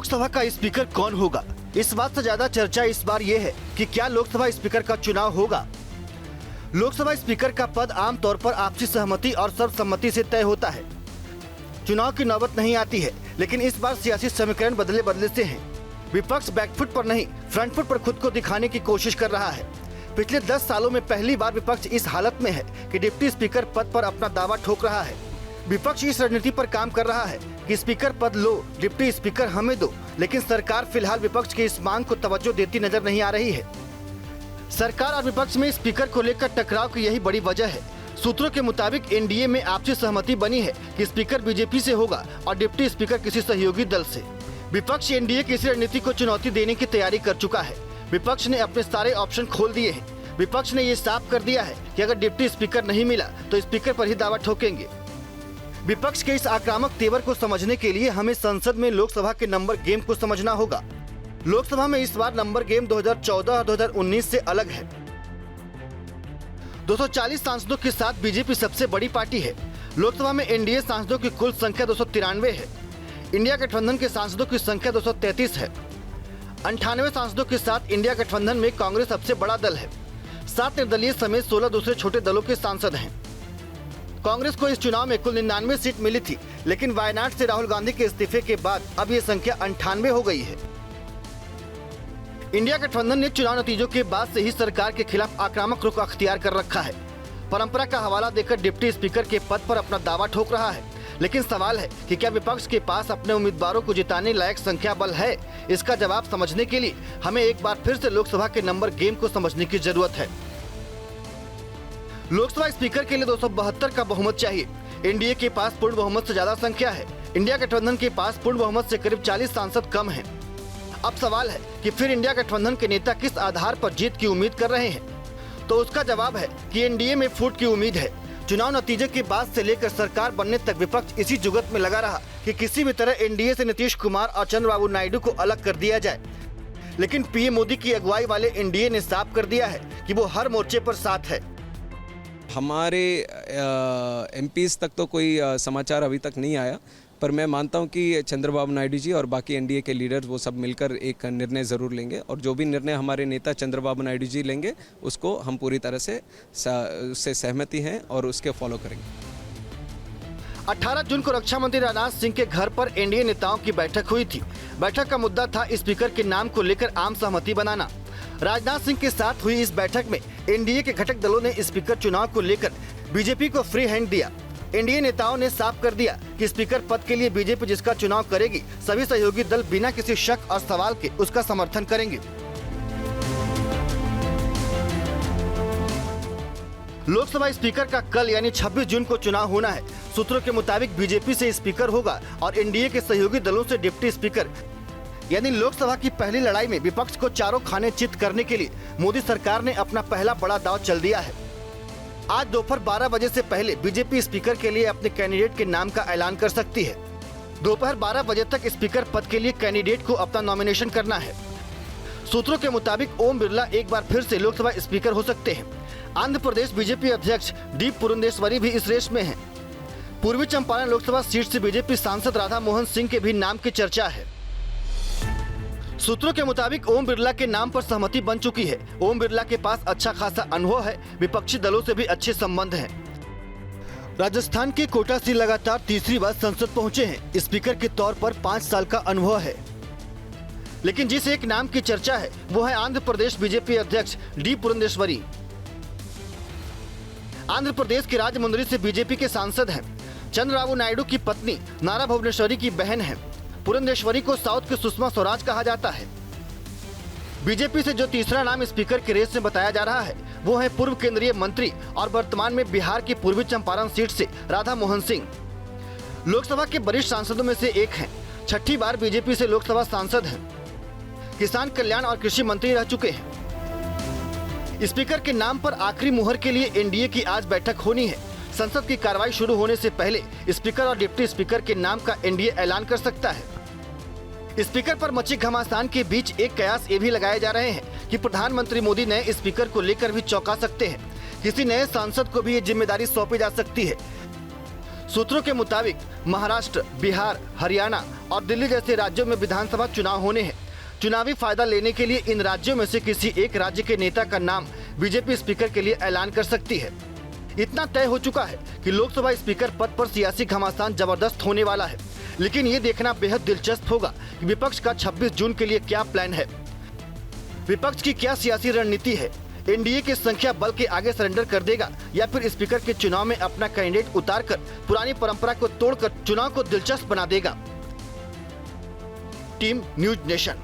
लोकसभा का स्पीकर कौन होगा? इस बात से ज्यादा चर्चा इस बार ये है कि क्या लोकसभा स्पीकर का चुनाव होगा। लोकसभा स्पीकर का पद आमतौर पर आपसी सहमति और सर्वसम्मति से तय होता है। चुनाव की नौबत नहीं आती है, लेकिन इस बार सियासी समीकरण बदले बदले से हैं। विपक्ष बैकफुट पर नहीं, फ्रंट फुट पर खुद को दिखाने की कोशिश कर रहा है। पिछले 10 सालों में पहली बार विपक्ष इस हालत में है कि डिप्टी स्पीकर पद पर अपना दावा ठोक रहा है। विपक्ष इस रणनीति पर काम कर रहा है कि स्पीकर पद लो, डिप्टी स्पीकर हमें दो, लेकिन सरकार फिलहाल विपक्ष की इस मांग को तवज्जो देती नजर नहीं आ रही है। सरकार और विपक्ष में स्पीकर को लेकर टकराव की यही बड़ी वजह है। सूत्रों के मुताबिक एनडीए में आपसी सहमति बनी है कि स्पीकर बीजेपी से होगा और डिप्टी स्पीकर किसी सहयोगी दल से। विपक्ष एनडीए की इस रणनीति को चुनौती देने की तैयारी कर चुका है। विपक्ष ने अपने सारे ऑप्शन खोल दिए हैं। विपक्ष ने ये साफ कर दिया है कि अगर डिप्टी स्पीकर नहीं मिला तो स्पीकर पर ही दावा ठोकेंगे। विपक्ष के इस आक्रामक तेवर को समझने के लिए हमें संसद में लोकसभा के नंबर गेम को समझना होगा। लोकसभा में इस बार नंबर गेम 2014 और 2019 से अलग है। 240 सांसदों के साथ बीजेपी सबसे बड़ी पार्टी है। लोकसभा में एनडीए सांसदों की कुल संख्या 293 है। इंडिया गठबंधन के सांसदों की संख्या 233 है। 98 सांसदों के साथ इंडिया गठबंधन में कांग्रेस सबसे बड़ा दल है। 7 निर्दलीय समेत 16 दूसरे छोटे दलों के सांसद हैं। कांग्रेस को इस चुनाव में कुल 99 सीट मिली थी, लेकिन वायनाड से राहुल गांधी के इस्तीफे के बाद अब ये संख्या 98 हो गई है। इंडिया गठबंधन ने चुनाव नतीजों के बाद से ही सरकार के खिलाफ आक्रामक रुख अख्तियार कर रखा है। परंपरा का हवाला देकर डिप्टी स्पीकर के पद पर अपना दावा ठोक रहा है, लेकिन सवाल है कि क्या विपक्ष के पास अपने उम्मीदवारों को जिताने लायक संख्या बल है। इसका जवाब समझने के लिए हमें एक बार फिर से लोकसभा के नंबर गेम को समझने की जरूरत है। लोकसभा स्पीकर के लिए 272 का बहुमत चाहिए। एनडीए के पास पूर्ण बहुमत से ज्यादा संख्या है। इंडिया गठबंधन के पास पूर्ण बहुमत से करीब 40 सांसद कम हैं। अब सवाल है कि फिर इंडिया गठबंधन के नेता किस आधार पर जीत की उम्मीद कर रहे हैं, तो उसका जवाब है कि एनडीए में फूट की उम्मीद है। चुनाव नतीजे के बाद से लेकर सरकार बनने तक विपक्ष इसी जुगत में लगा रहा कि किसी भी तरह एनडीए से नीतीश कुमार और चंद्रबाबू नायडू को अलग कर दिया जाए, लेकिन पीएम मोदी की अगुवाई वाले एनडीए ने साफ कर दिया है कि वो हर मोर्चे पर साथ है। हमारे एमपीज तक तो कोई समाचार अभी तक नहीं आया, पर मैं मानता हूं कि चंद्रबाबू नायडू जी और बाकी एनडीए के लीडर्स वो सब मिलकर एक निर्णय ज़रूर लेंगे, और जो भी निर्णय हमारे नेता चंद्रबाबू नायडू जी लेंगे उसको हम पूरी तरह से उससे सहमति हैं और उसके फॉलो करेंगे। 18 जून को रक्षा मंत्री राजनाथ सिंह के घर पर एनडीए नेताओं की बैठक हुई थी। बैठक का मुद्दा था स्पीकर के नाम को लेकर आम सहमति बनाना। राजनाथ सिंह के साथ हुई इस बैठक में एनडीए के घटक दलों ने स्पीकर चुनाव को लेकर बीजेपी को फ्री हैंड दिया। एनडीए नेताओं ने साफ कर दिया कि स्पीकर पद के लिए बीजेपी जिसका चुनाव करेगी, सभी सहयोगी दल बिना किसी शक और सवाल के उसका समर्थन करेंगे। लोकसभा स्पीकर का कल यानी 26 जून को चुनाव होना है। सूत्रों के मुताबिक बीजेपी से स्पीकर होगा और एनडीए के सहयोगी दलों से डिप्टी स्पीकर। यानी लोकसभा की पहली लड़ाई में विपक्ष को चारों खाने चित करने के लिए मोदी सरकार ने अपना पहला बड़ा दांव चल दिया है। आज दोपहर 12 बजे से पहले बीजेपी स्पीकर के लिए अपने कैंडिडेट के नाम का ऐलान कर सकती है। दोपहर 12 बजे तक स्पीकर पद के लिए कैंडिडेट को अपना नॉमिनेशन करना है। सूत्रों के मुताबिक ओम बिरला एक बार फिर से लोकसभा स्पीकर हो सकते हैं। आंध्र प्रदेश बीजेपी अध्यक्ष डी पुरंदेश्वरी भी इस रेस में हैं। पूर्वी चंपारण लोकसभा सीट से बीजेपी सांसद राधा मोहन सिंह के भी नाम की चर्चा है। सूत्रों के मुताबिक ओम बिरला के नाम पर सहमति बन चुकी है। ओम बिरला के पास अच्छा खासा अनुभव है, विपक्षी दलों से भी अच्छे संबंध हैं। राजस्थान के कोटा से लगातार तीसरी बार संसद पहुंचे हैं। स्पीकर के तौर पर 5 साल का अनुभव है, लेकिन जिस एक नाम की चर्चा है वो है आंध्र प्रदेश बीजेपी अध्यक्ष डी पुरंदेश्वरी। आंध्र प्रदेश के राजमुंदरी से बीजेपी के सांसद हैं। चंद्रबाबू नायडू की पत्नी नारा भुवनेश्वरी की बहन है। पुरंदेश्वरी को साउथ की सुषमा स्वराज कहा जाता है। बीजेपी से जो तीसरा नाम स्पीकर के रेस में बताया जा रहा है वो है पूर्व केंद्रीय मंत्री और वर्तमान में बिहार की पूर्वी चंपारण सीट से राधा मोहन सिंह। लोकसभा के वरिष्ठ सांसदों में से एक हैं। 6ठी बार बीजेपी से लोकसभा सांसद हैं। किसान कल्याण और कृषि मंत्री रह चुके हैं। स्पीकर के नाम पर आखिरी मुहर के लिए एनडीए की आज बैठक होनी है। संसद की कार्रवाई शुरू होने से पहले स्पीकर और डिप्टी स्पीकर के नाम का एनडीए ऐलान कर सकता है। स्पीकर पर मची घमासान के बीच एक कयास ये भी लगाए जा रहे हैं कि प्रधानमंत्री मोदी नए स्पीकर को लेकर भी चौंका सकते हैं। किसी नए सांसद को भी ये जिम्मेदारी सौंपी जा सकती है। सूत्रों के मुताबिक महाराष्ट्र, बिहार, हरियाणा और दिल्ली जैसे राज्यों में विधानसभा चुनाव होने हैं। चुनावी फायदा लेने के लिए इन राज्यों में से किसी एक राज्य के नेता का नाम बीजेपी स्पीकर के लिए ऐलान कर सकती है। इतना तय हो चुका है कि लोकसभा स्पीकर पद पर सियासी घमासान जबरदस्त होने वाला है। लेकिन ये देखना बेहद दिलचस्प होगा कि विपक्ष का 26 जून के लिए क्या प्लान है। विपक्ष की क्या सियासी रणनीति है? एनडीए की संख्या बल के आगे सरेंडर कर देगा या फिर स्पीकर के चुनाव में अपना कैंडिडेट उतारकर पुरानी परंपरा को तोड़कर चुनाव को दिलचस्प बना देगा। Team news nation.